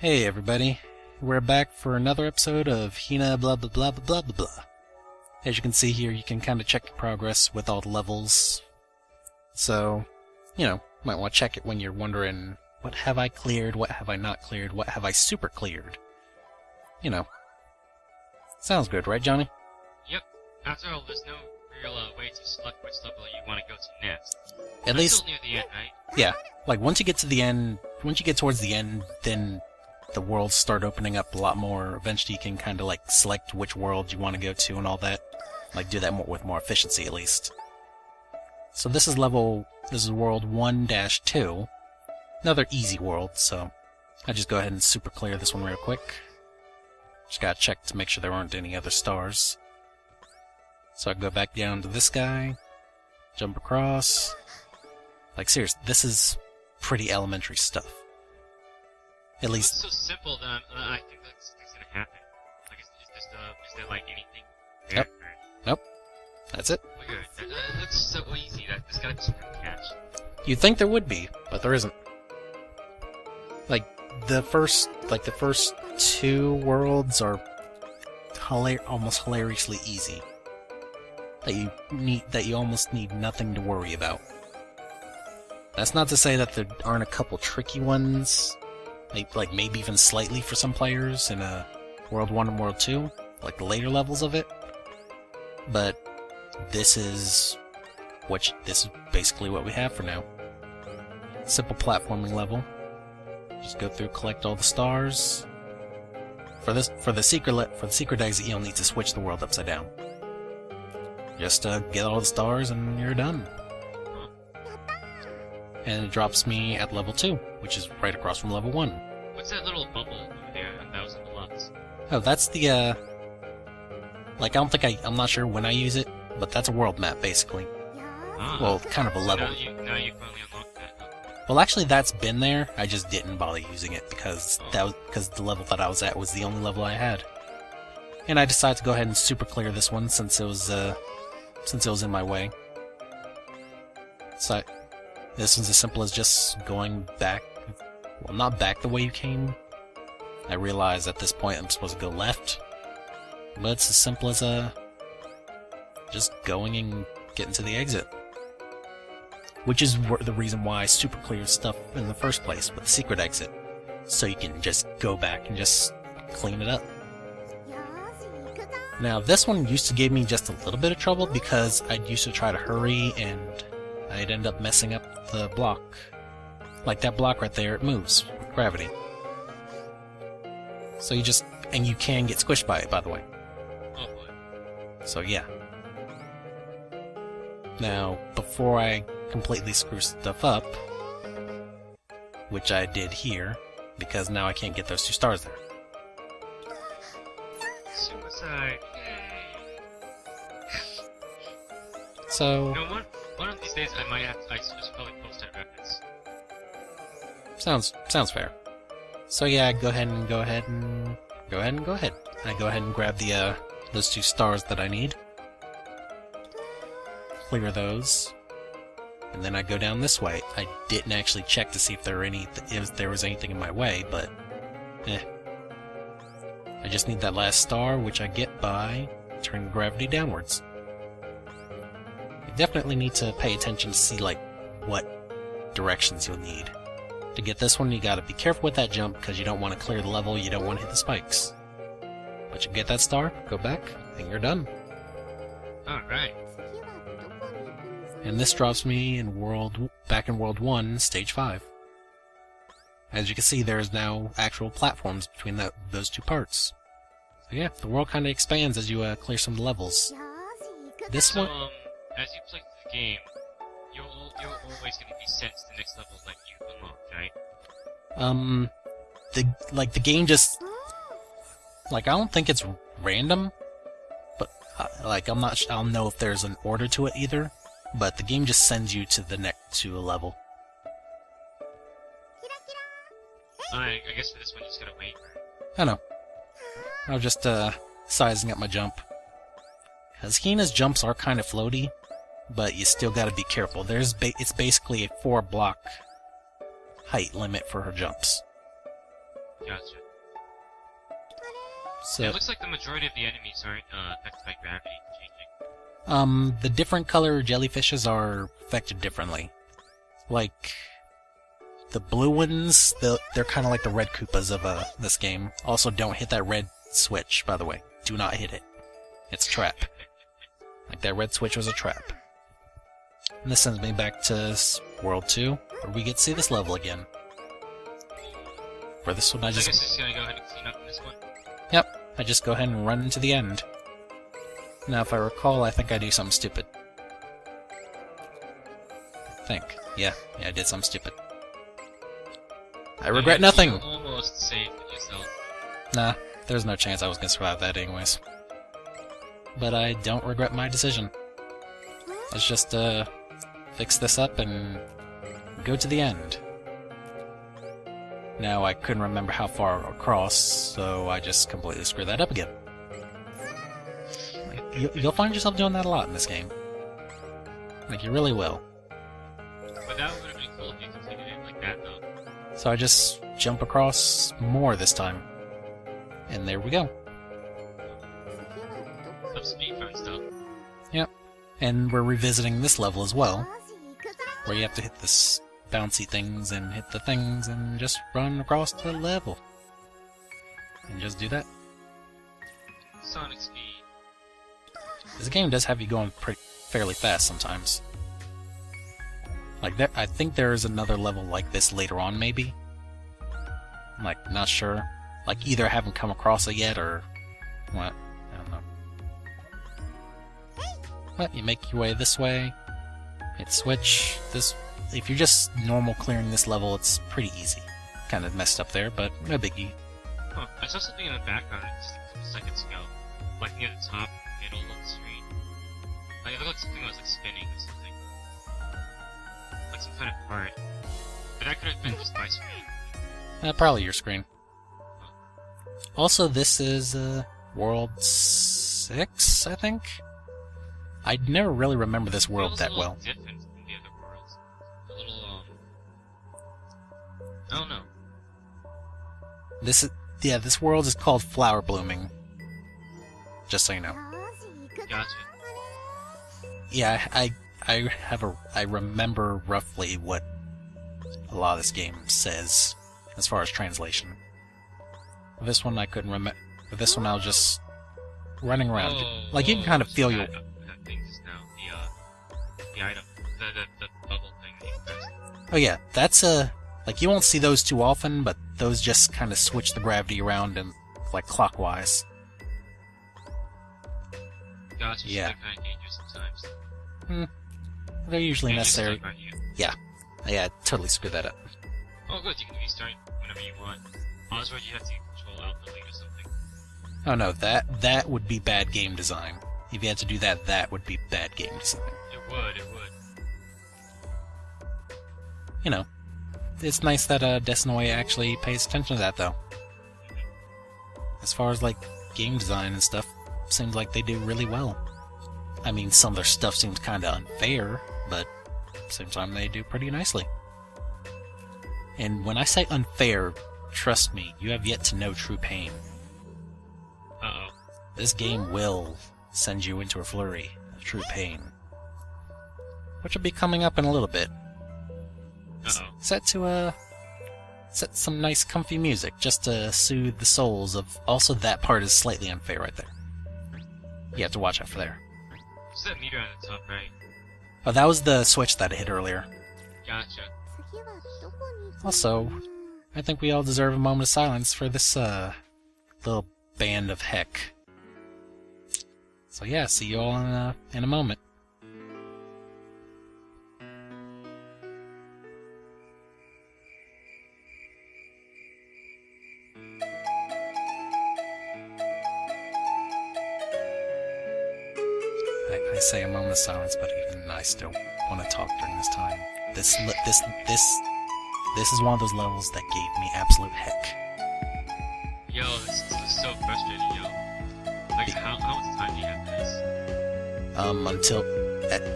Hey everybody, we're back for another episode of Hina blah blah blah blah blah blah blah. As you can see here, you can kind of check your progress with all the levels. So, might want to check it when you're wondering, what have I cleared, what have I not cleared, what have I super cleared? Sounds good, right Johnny? Yep. After all, there's no real way to select which level you want to go to next. At least, still near the end, right? yeah. Like once you get to the end, once you get towards the end, then the worlds start opening up a lot more. Eventually you can kind of like select which world you want to go to and all that. Like do that with more efficiency at least. So this is world 1-2. Another easy world, so I just go ahead and super clear this one real quick. Just gotta check to make sure there aren't any other stars. So I go back down to this guy, jump across. Like seriously, this is pretty elementary stuff. At least. It's so simple that I think that's gonna happen. Like, is there like anything there? Yep. Nope. That's it. Oh, good. That looks so easy. There's gotta be some catch. You'd think there would be, but there isn't. Like the first two worlds are almost hilariously easy. That you almost need nothing to worry about. That's not to say that there aren't a couple tricky ones. Like maybe even slightly for some players in World 1 and World 2, like the later levels of it. But this is basically what we have for now. Simple platforming level. Just go through, collect all the stars. For the secret exit, you'll need to switch the world upside down. Just get all the stars and you're done. And it drops me at level 2, which is right across from level 1. What's that little bubble over there? 1,000 plus. Oh, that's the, I'm not sure when I use it, but that's a world map, basically. Ah. Well, kind of a level. Now you finally unlocked that, huh? Well, actually, that's been there, I just didn't bother using it, because the level that I was at was the only level I had. And I decided to go ahead and super clear this one, since it was in my way. So, this one's as simple as just going back. Well, not back the way you came. I realize at this point I'm supposed to go left. But it's as simple as just going and getting to the exit. Which is the reason why I super cleared stuff in the first place with the secret exit. So you can just go back and just clean it up. Now this one used to give me just a little bit of trouble because I used to try to hurry and I'd end up messing up the block. Like that block right there, it moves with gravity. So and you can get squished by it, by the way. Oh boy. So yeah. Now, before I completely screw stuff up, which I did here, because now I can't get those 2 stars there. Suicide. So One of these days I should probably post that reference. sounds fair. So yeah, I go ahead. I go ahead and grab the those 2 stars that I need. Clear those. And then I go down this way. I didn't actually check to see if there was anything in my way, but I just need that last star, which I get by turning gravity downwards. You definitely need to pay attention to see what directions you'll need. To get this one, you gotta be careful with that jump because you don't want to clear the level, you don't want to hit the spikes. But you get that star, go back, and you're done. Alright. And this drops me back in World 1, Stage 5. As you can see, there's now actual platforms between those 2 parts. So yeah, the world kind of expands as you clear some of the levels. This one... as you play through the game, you're always going to be sent to the next level that you unlocked, right? The game just... I don't think it's random, but, I don't know if there's an order to it either, but the game just sends you to a level. I guess for this one, you just gotta wait. I know. I was just, sizing up my jump. Because Hina's jumps are kind of floaty, but you still gotta be careful. It's basically a 4-block height limit for her jumps. Gotcha. So, It looks like the majority of the enemies aren't affected by gravity changing. the different color jellyfishes are affected differently. Like, the blue ones, they're kind of like the red Koopas of this game. Also, don't hit that red switch, by the way. Do not hit it. It's a trap. Like, that red switch was a trap. And this sends me back to World 2, where we get to see this level again. For this one, I I just... guess just gonna go ahead and clean up this one. Yep, I just go ahead and run into the end. Now, if I recall, I think I do something stupid. Yeah, I did something stupid. I regret nothing! You almost saved yourself. Nah, there's no chance I was gonna survive that anyways. But I don't regret my decision. Let's just, fix this up and go to the end. Now, I couldn't remember how far across, so I just completely screwed that up again. Like, you'll find yourself doing that a lot in this game. Like, you really will. But that would have been cool if you completed it like that, though. So I just jump across more this time. And there we go. Some speedrun stuff. Yep. And we're revisiting this level as well, where you have to hit this bouncy things and hit the things and just run across the level. And just do that. Sonic speed. This game does have you going fairly fast sometimes. Like, I think there is another level like this later on, maybe? I'm, like, not sure. Like, either I haven't come across it yet, or what? I don't know. But you make your way this way, hit switch. If you're just normal clearing this level, it's pretty easy. Kind of messed up there, but no biggie. Huh, I saw something in the background just a couple seconds ago. Like near the top, middle of the screen. Like, it looked like something was like spinning or something. Like some kind of part. But that could have been just my screen. Probably your screen. Also, this is World 6, I think? I never really remember this world that well. Different from the other worlds. A little, I don't know. This world is called Flower Blooming. Just so you know. Gotcha. Yeah, I remember roughly what a lot of this game says as far as translation. This one I couldn't remember. This one I was just running around. Like, you can kind of feel your... That thing just now. The item. The bubble thing that you pressed. Oh yeah, that's like, you won't see those too often, but those just kind of switch the gravity around and, like, clockwise. Gotcha, Yeah. so they're kind of dangerous sometimes. They're usually And necessary. just like right here. Yeah, I totally screwed that up. Oh good, you can restart whenever you want. I was worried you have to control Alt Delete or something. Oh no, that would be bad game design. If you had to do that, that would be bad game design. It would. You know, it's nice that Desinoy actually pays attention to that, though. As far as, like, game design and stuff, seems like they do really well. I mean, some of their stuff seems kind of unfair, but at the same time, they do pretty nicely. And when I say unfair, trust me, you have yet to know true pain. Uh-oh. This game will send you into a flurry of true pain. Which will be coming up in a little bit. Uh-oh. Set some nice comfy music just to soothe the souls of... Also, that part is slightly unfair right there. You have to watch out for there. What's that meter on the top right? Oh, that was the switch that I hit earlier. Gotcha. Also, I think we all deserve a moment of silence for this, little band of heck. So yeah, see you all in a moment. I say a moment of silence, but even I still want to talk during this time. This is one of those levels that gave me absolute heck. Yo, this is so frustrating, yo. Like, how much time do you have for this?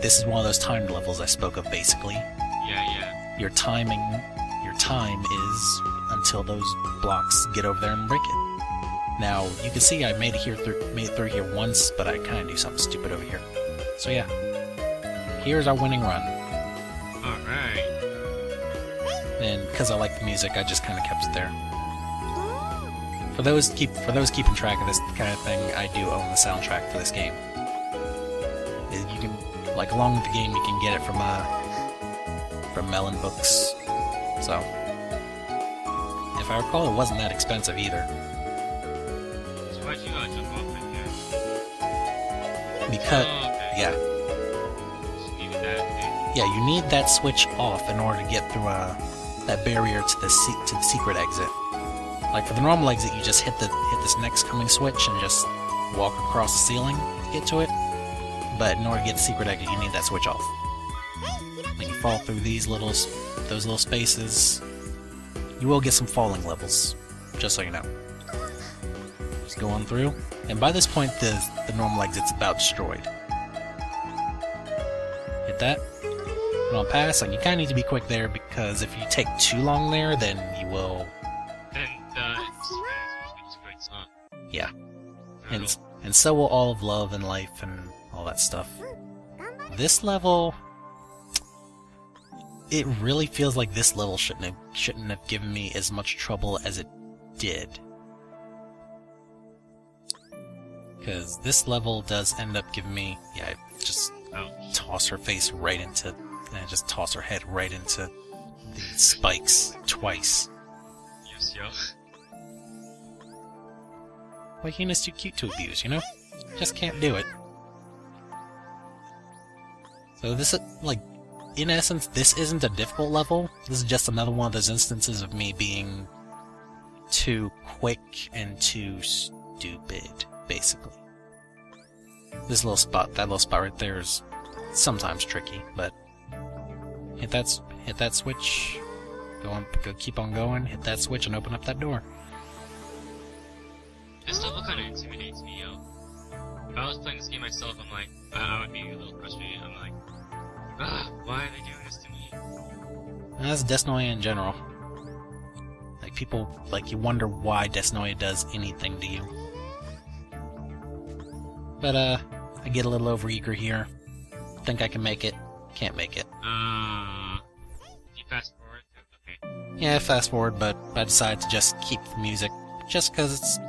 This is one of those timed levels I spoke of, basically. Yeah. Your time is until those blocks get over there and break it. Now, you can see I made it through here once, but I kind of do something stupid over here. So yeah, here's our winning run. Alright. And because I like the music, I just kind of kept it there. For those keeping track of this kind of thing, I do own the soundtrack for this game. You can, like, along with the game, you can get it from Melon Books. So, if I recall, it wasn't that expensive either. So why'd you jump off right there? Because, Oh, okay. yeah. Just needed that thing. Yeah, you need that switch off in order to get through that barrier to the secret exit. Like for the normal exit, you just hit this next coming switch and just walk across the ceiling to get to it. But in order to get the secret exit, you need that switch off. When you fall through those little spaces, you will get some falling levels, just so you know. Just go on through, and by this point, the normal exit's about destroyed. Hit that. Put on pass, and you kind of need to be quick there because if you take too long there, then you will. Then it's destroyed song. Yeah. And so will all of love and life and all that stuff. This level, it really feels like this level shouldn't have given me as much trouble as it did. Because this level does end up giving me, yeah, I just toss her face right into, and I just toss her head right into the spikes twice. Yes, yo. Well, Hina's too cute to abuse, you know? Just can't do it. So this is, like, in essence, this isn't a difficult level. This is just another one of those instances of me being too quick and too stupid, basically. That little spot right there is sometimes tricky, but hit that switch, keep on going, hit that switch and open up that door. This level kind of intimidates me, yo. If I was playing this game myself, I'm like, I would be a little frustrated. I'm like, why are they doing this to me? And that's Desnoia in general. Like, people, like, you wonder why Desnoia does anything to you. But, I get a little overeager here. Think I can make it. Can't make it. You fast forward? Okay. Yeah, fast forward, but I decided to just keep the music. Just because it's,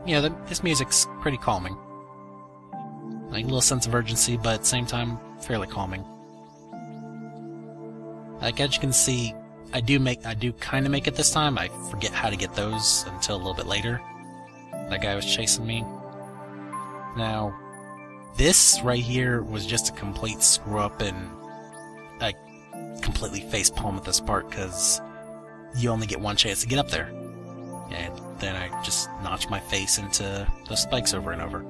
you know, this music's pretty calming. Like, a little sense of urgency, but at the same time, fairly calming. Like, as you can see, I do kind of make it this time. I forget how to get those until a little bit later. That guy was chasing me. Now, this right here was just a complete screw-up, and I completely facepalm at this part, because you only get one chance to get up there. And then I just notch my face into those spikes over and over.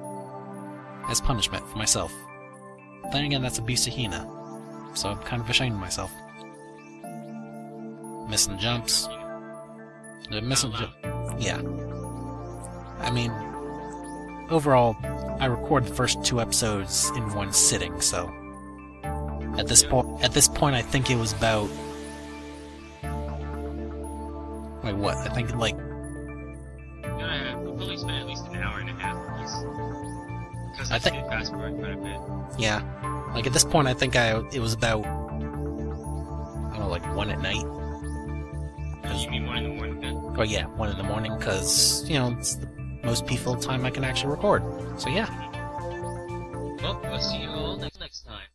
As punishment for myself. Then again, that's abuse to Hina, so I'm kind of ashamed of myself. Missing jumps. Yeah. I mean, overall, I recorded the first 2 episodes in one sitting, so at this point, I think it was about. Wait, what? I think like. We've probably spent at least an hour and a half at least. Because I did fast forward quite a bit. Yeah, like at this point, I think it was about. I don't know, like 1 at night. You mean 1 in the morning then? Oh yeah, 1 in the morning, because, you know, it's the most peaceful time I can actually record. So yeah. Well, we'll see you all next time.